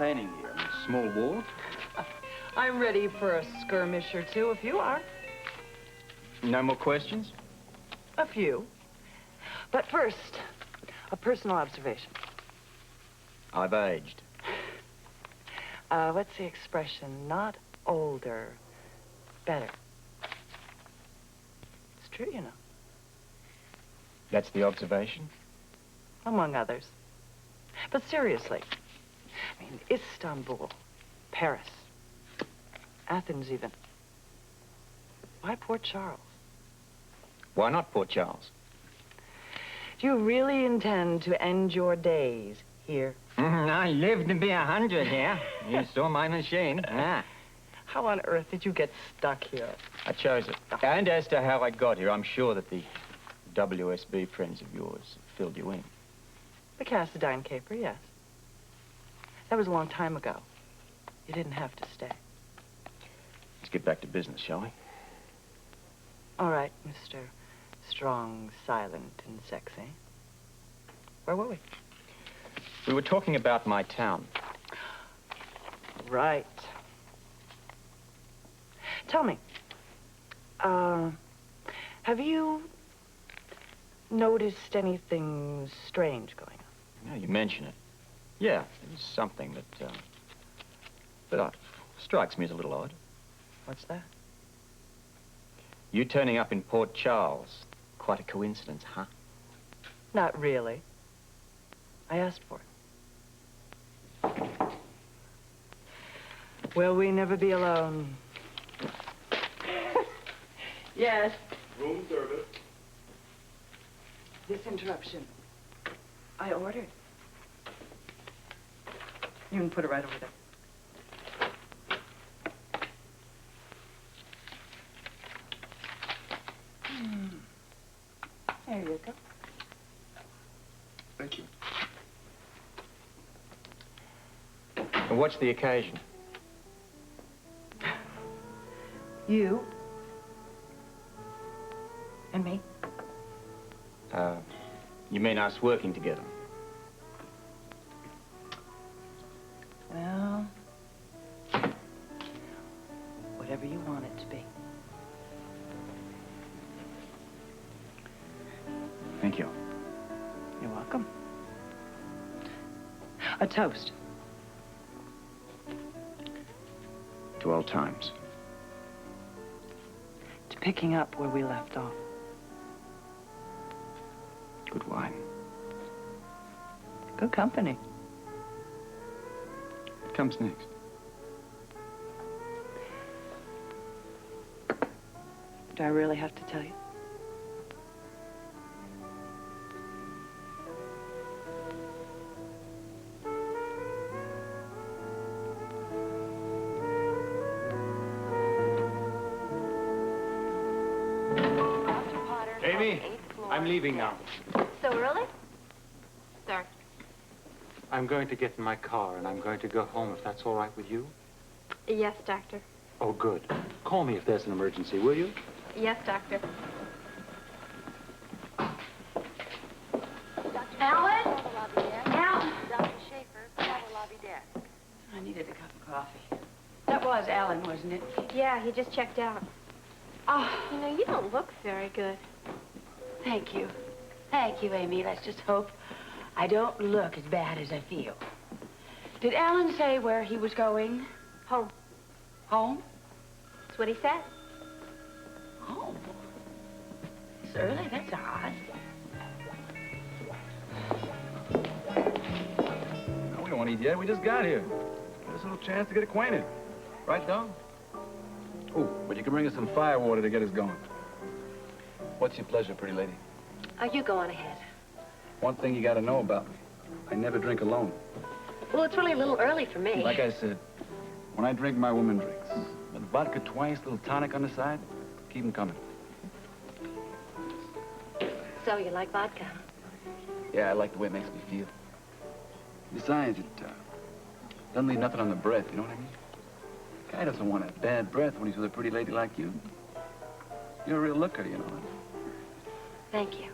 planning here? A small war? I'm ready for a skirmish or two, if you are. No more questions? A few. But first, a personal observation. I've aged. What's the expression? Not older, better. It's true, you know. That's the observation? Among others. But seriously, I mean, Istanbul, Paris, Athens even. Why Port Charles? Why not Port Charles? Do you really intend to end your days here? I live to be 100 here. You saw my machine. How on earth did you get stuck here? I chose it. And as to how I got here, I'm sure that the WSB friends of yours filled you in. The Cassadine caper, yes. That was a long time ago. You didn't have to stay. Let's get back to business, shall we? All right, Mr. Strong, silent, and sexy. Where were we? We were talking about my town. Right. Tell me, have you noticed anything strange going on? Now you mention it. Yeah, there's something that strikes me as a little odd. What's that? You turning up in Port Charles. Quite a coincidence, huh? Not really. I asked for it. Will we never be alone? Yes. Room service. This interruption. I ordered. You can put it right over there. There you go. Thank you. And what's the occasion? You. And me. You mean us working together? Well, whatever you want it to be. Thank you. You're welcome. A toast. To old times. To picking up where we left off. Good wine. Good company. What comes next? Do I really have to tell you? Amy, I'm leaving now. So early? Sir. I'm going to get in my car, and I'm going to go home, if that's all right with you. Yes, Doctor. Oh, good. Call me if there's an emergency, will you? Yes, Doctor. Alan? Alan? Dr. Schaefer, the lobby desk. I needed a cup of coffee. That was Alan, wasn't it? Yeah, he just checked out. Oh, You know, you don't look very good. Thank you. Thank you, Amy. Let's just hope I don't look as bad as I feel. Did Alan say where he was going? Home. Home? That's what he said. Home? It's early. That's odd. No, we don't want to eat yet. We just got here. Give us a little chance to get acquainted. Right, Dom? Oh, but you can bring us some fire water to get us going. What's your pleasure, pretty lady? Oh, you go on ahead. One thing you got to know about me. I never drink alone. Well, it's really a little early for me. Like I said, when I drink, my woman drinks. But vodka twice, a little tonic on the side, keep 'em coming. So you like vodka? Yeah, I like the way it makes me feel. Besides, it doesn't leave nothing on the breath, you know what I mean? Guy doesn't want a bad breath when he's with a pretty lady like you. You're a real looker, you know. Thank you.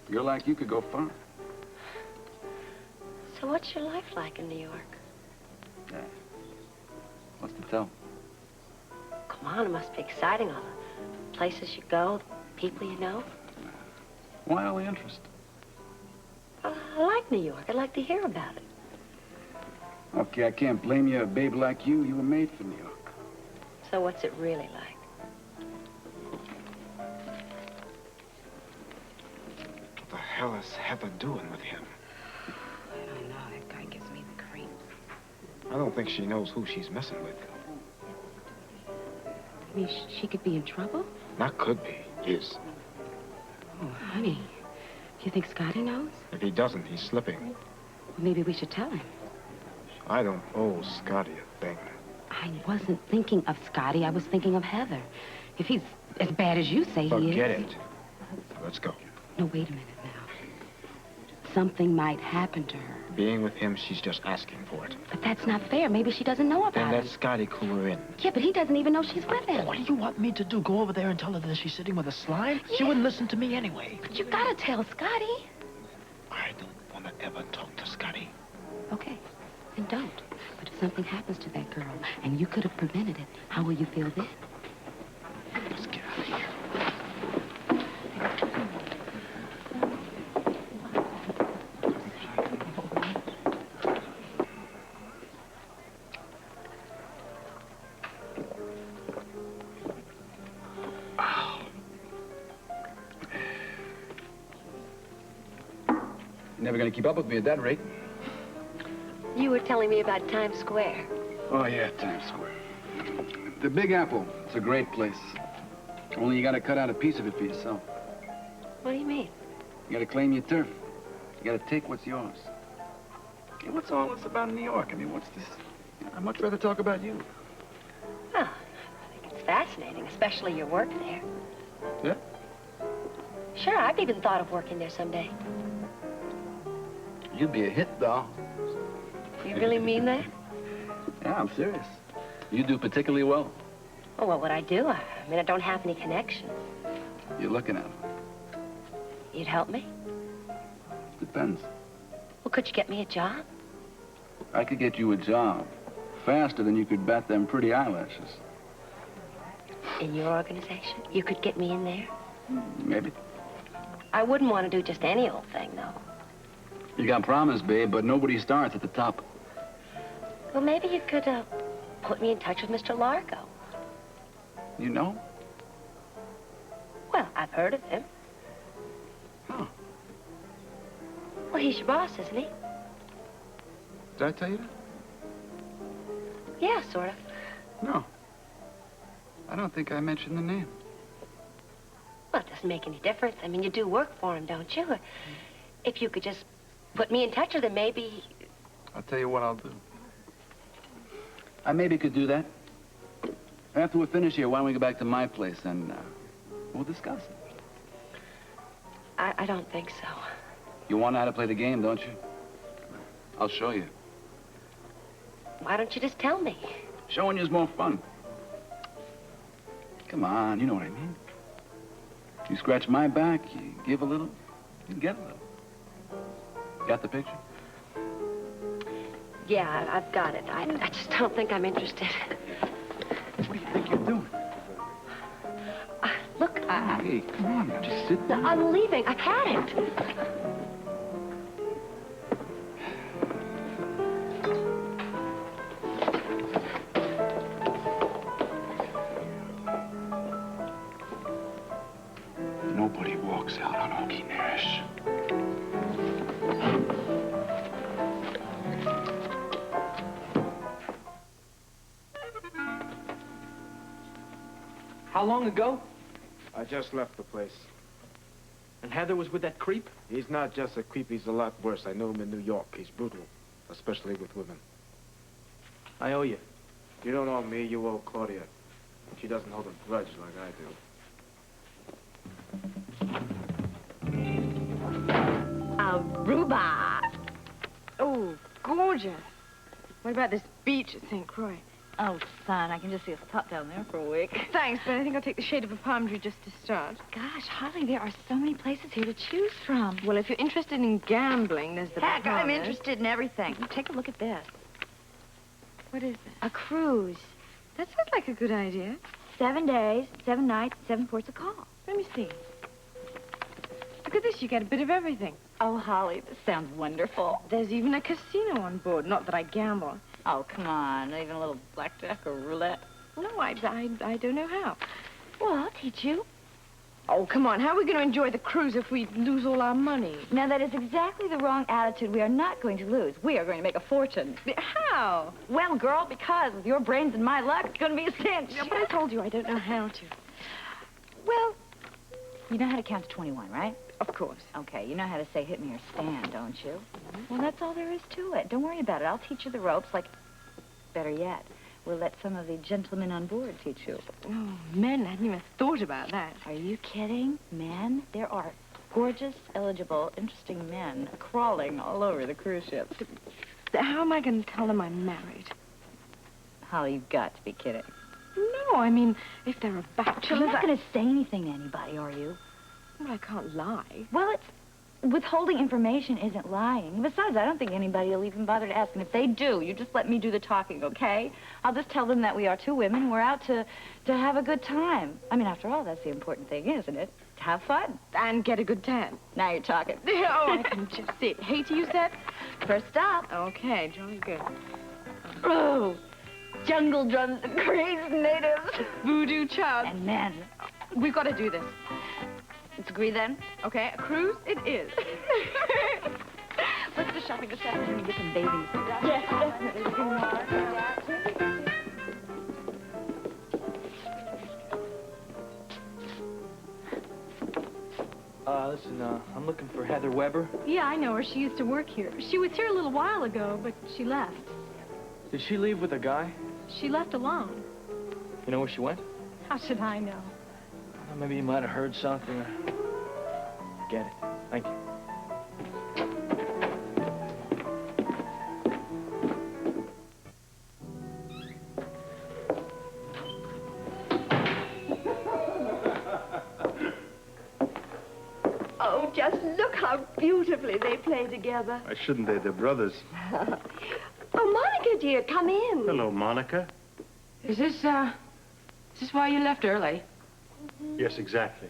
A girl like you could go far. So what's your life like in New York? Yeah. What's to tell? Come on, it must be exciting. All the places you go, the people you know. Why all the interest? I like New York. I'd like to hear about it. Okay, I can't blame you. A babe like you, you were made for New York. So what's it really like? What the hell is Heather doing with him? I don't know. That guy gives me the creeps. I don't think she knows who she's messing with. I mean, she could be in trouble? Not could be, is. Oh, honey. Do you think Scotty knows? If he doesn't, he's slipping. Well, maybe we should tell him. I don't owe Scotty a thing. I wasn't thinking of Scotty. I was thinking of Heather. If he's as bad as you say he is... Forget it. Let's go. No, wait a minute now. Something might happen to her. Being with him, she's just asking for it. But that's not fair. Maybe she doesn't know Then about let it. Scotty clue her in. Yeah, but he doesn't even know she's with him. What do you want me to do? Go over there and tell her that she's sitting with a slime? She wouldn't listen to me anyway. But you gotta tell Scotty. I don't want to ever talk to Scotty. Okay, then don't. But if something happens to that girl, and you could have prevented it, how will you feel then? Let's get out of here. Never gonna keep up with me at that rate. You were telling me about Times Square. Oh, yeah, Times Square. The Big Apple. It's a great place. Only you gotta cut out a piece of it for yourself. What do you mean? You gotta claim your turf. You gotta take what's yours. Hey, what's all this about New York? I mean, what's this? I'd much rather talk about you. Oh, I think it's fascinating, especially your work there. Yeah? Sure, I've even thought of working there someday. You'd be a hit, doll. You really mean that? Yeah, I'm serious. You do particularly well. Oh, what would I do? I mean, I don't have any connections. You're looking at them. You'd help me? Depends. Well, could you get me a job? I could get you a job faster than you could bat them pretty eyelashes. In your organization? You could get me in there? Maybe. I wouldn't want to do just any old thing, though. You got promise, babe, but nobody starts at the top. Well, maybe you could, put me in touch with Mr. Largo. You know? Well, I've heard of him. Huh. Well, he's your boss, isn't he? Did I tell you that? Yeah, sort of. No. I don't think I mentioned the name. Well, it doesn't make any difference. I mean, you do work for him, don't you? If you could just put me in touch with him, maybe... I'll tell you what I'll do. I maybe could do that. After we're finished here, why don't we go back to my place and we'll discuss it. I don't think so. You want to know how to play the game, don't you? I'll show you. Why don't you just tell me? Showing you's more fun. Come on, you know what I mean. You scratch my back, you give a little, you get a little. Got the picture? Yeah, I've got it. I just don't think I'm interested. What do you think you're doing? Look, Hey, come on, just sit down. I'm leaving. I've had it. Nobody walks out on Augie Nash. How long ago? I just left the place. And Heather was with that creep? He's not just a creep, he's a lot worse. I know him in New York. He's brutal, especially with women. I owe you. You don't owe me, you owe Claudia. She doesn't hold a grudge like I do. Aruba. Oh, gorgeous. What about this beach at St. Croix? Oh, son, I can just see us pop down there for a week. Thanks, but I think I'll take the shade of a palm tree just to start. Gosh, Holly, there are so many places here to choose from. Well, if you're interested in gambling, there's the Heck, I'm Bahamas. interested in everything. Take a look at this. What is that? A cruise. That sounds like a good idea. 7 days, 7 nights, 7 ports of call. Let me see. Look at this. You get a bit of everything. Oh, Holly, this sounds wonderful. There's even a casino on board. Not that I gamble. Oh, come on. Not even a little blackjack or roulette. No, I don't know how. Well, I'll teach you. Oh, come on. How are we going to enjoy the cruise if we lose all our money? Now, that is exactly the wrong attitude. We are not going to lose. We are going to make a fortune. How? Well, girl, because with your brains and my luck, it's going to be a cinch. Yeah, but I told you I don't know how to. Well, you know how to count to 21, right? Of course. Okay, you know how to say hit me or stand, don't you? Well, that's all there is to it. Don't worry about it. I'll teach you the ropes, like, better yet, we'll let some of the gentlemen on board teach you. Oh, men, I hadn't even thought about that. Are you kidding? Men? There are gorgeous, eligible, interesting men crawling all over the cruise ships. How am I going to tell them I'm married? Holly, you've got to be kidding. No, I mean, if they're a bachelor... You're not going to say anything to anybody, are you? Well, I can't lie. Well, it's... Withholding information isn't lying. Besides, I don't think anybody will even bother to ask. And if they do, you just let me do the talking, okay? I'll just tell them that we are two women. We're out to have a good time. I mean, after all, that's the important thing, isn't it? To have fun. And get a good tan. Now you're talking. Oh, I can just see it. Hate to use that? First stop. Okay, jolly good. Oh, jungle drums and crazed natives. Voodoo child. And men. We've got to do this. Let's agree then. Okay, a cruise it is. Let's go shopping this afternoon and get some bathing suits. Yes, definitely. Listen, I'm looking for Heather Weber. Yeah, I know her. She used to work here. She was here a little while ago, but she left. Did she leave with a guy? She left alone. You know where she went? How should I know? Well, maybe you might have heard something. Get it. Thank you. Oh, just look how beautifully they play together. Why shouldn't they? They're brothers. Oh, Monica, dear, come in. Hello, Monica. Is this why you left early? Yes, exactly.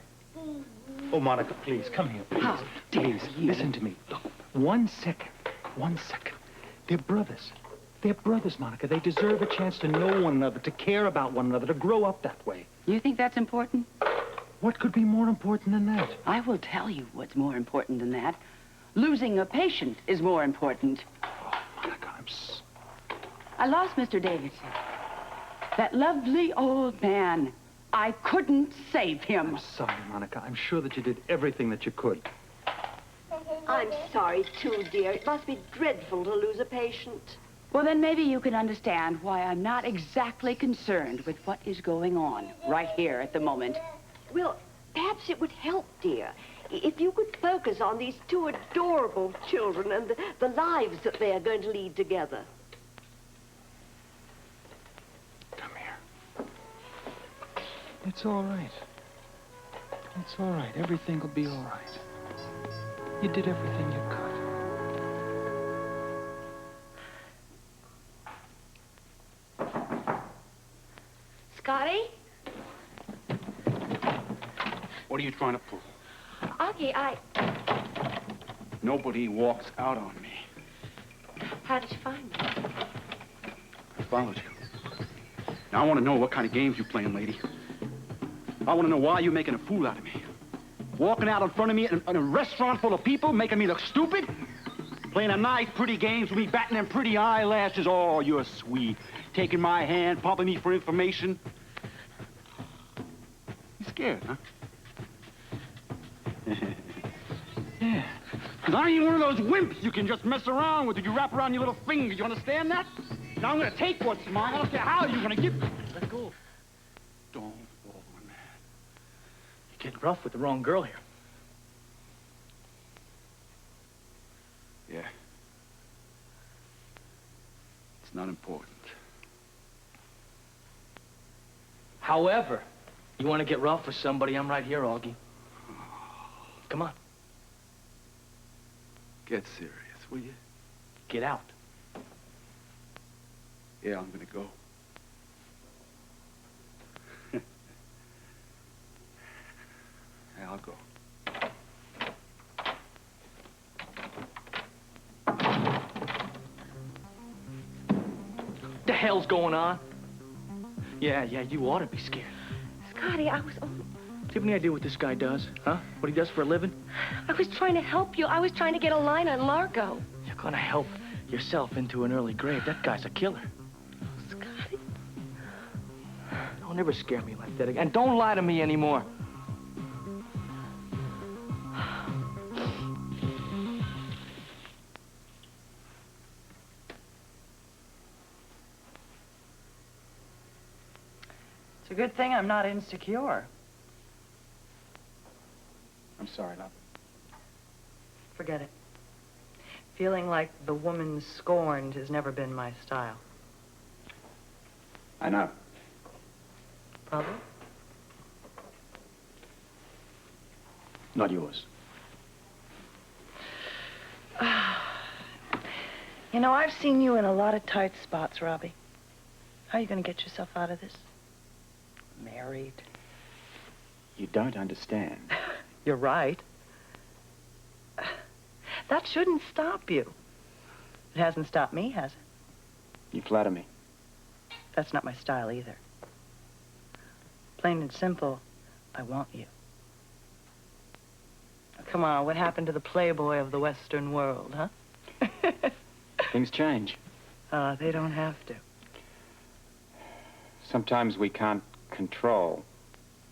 Oh, Monica, please, come here, please. How Please, listen to me. Look, 1 second. 1 second. They're brothers. They're brothers, Monica. They deserve a chance to know one another, to care about one another, to grow up that way. You think that's important? What could be more important than that? I will tell you what's more important than that. Losing a patient is more important. Oh, Monica, I lost Mr. Davidson. That lovely old man. I couldn't save him. I'm sorry, Monica. I'm sure that you did everything that you could. I'm sorry, too, dear. It must be dreadful to lose a patient. Well, then maybe you can understand why I'm not exactly concerned with what is going on right here at the moment. Well, perhaps it would help, dear, if you could focus on these two adorable children and the lives that they are going to lead together. Come here. It's all right. It's all right. Everything will be all right. You did everything you could. Scotty? What are you trying to pull? Augie, Nobody walks out on me. how did you find me? I followed you. Now, I want to know what kind of games you're playing, lady. I want to know why you're making a fool out of me. Walking out in front of me in a restaurant full of people, making me look stupid. Playing a nice, pretty games with me, batting them pretty eyelashes. Oh, you're sweet. Taking my hand, pumping me for information. You scared, huh? Yeah. Because I ain't one of those wimps you can just mess around with. You wrap around your little finger. You understand that? Now I'm going to take what's mine. I don't care how you're going to give it. Let go. Don't fall, man. You're getting rough with the wrong girl here. Yeah. It's not important. However, you want to get rough with somebody, I'm right here, Augie. Come on. Get serious, will you? Get out. Yeah, I'm gonna go. Yeah, I'll go. What the hell's going on? Yeah, you ought to be scared. Scotty, I was... Do you have any idea what this guy does, huh? What he does for a living? I was trying to help you. I was trying to get a line on Largo. You're gonna help yourself into an early grave. That guy's a killer. Scotty. Don't ever scare me like that again. And don't lie to me anymore. It's a good thing I'm not insecure. I'm sorry, love. Forget it. Feeling like the woman scorned has never been my style. I know. Problem? Not yours. You know, I've seen you in a lot of tight spots, Robbie. How are you going to get yourself out of this? Married. You don't understand. You're right. That shouldn't stop you. It hasn't stopped me, has it? You flatter me. That's not my style either. Plain and simple, I want you. Come on, what happened to the playboy of the Western world, huh? Things change. They don't have to. Sometimes we can't control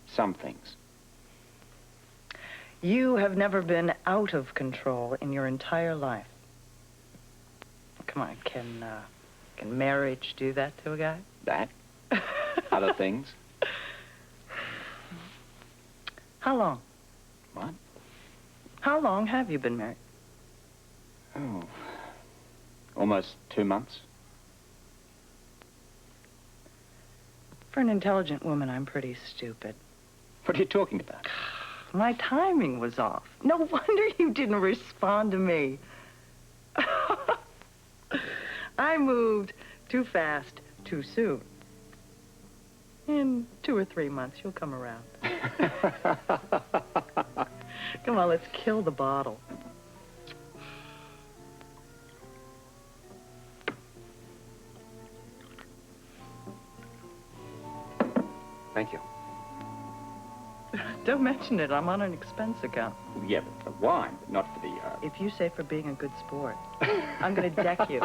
some things. You have never been out of control in your entire life. Come on, can marriage do that to a guy? That? Other things? How long? What? How long have you been married? Oh, almost 2 months. For an intelligent woman, I'm pretty stupid. What are you talking about? My timing was off. No wonder you didn't respond to me. I moved too fast, too soon. In 2 or 3 months, you'll come around. Come on, let's kill the bottle. Thank you. Don't mention it. I'm on an expense account. Yeah, but for wine, but not for the, If you say for being a good sport, I'm going to deck you.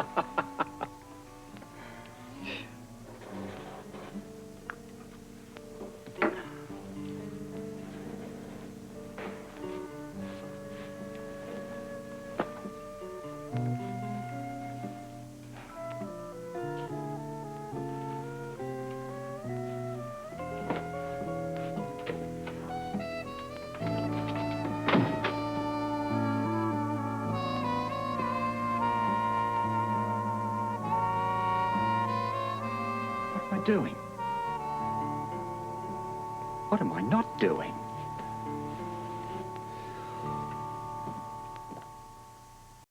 doing? What am I not doing?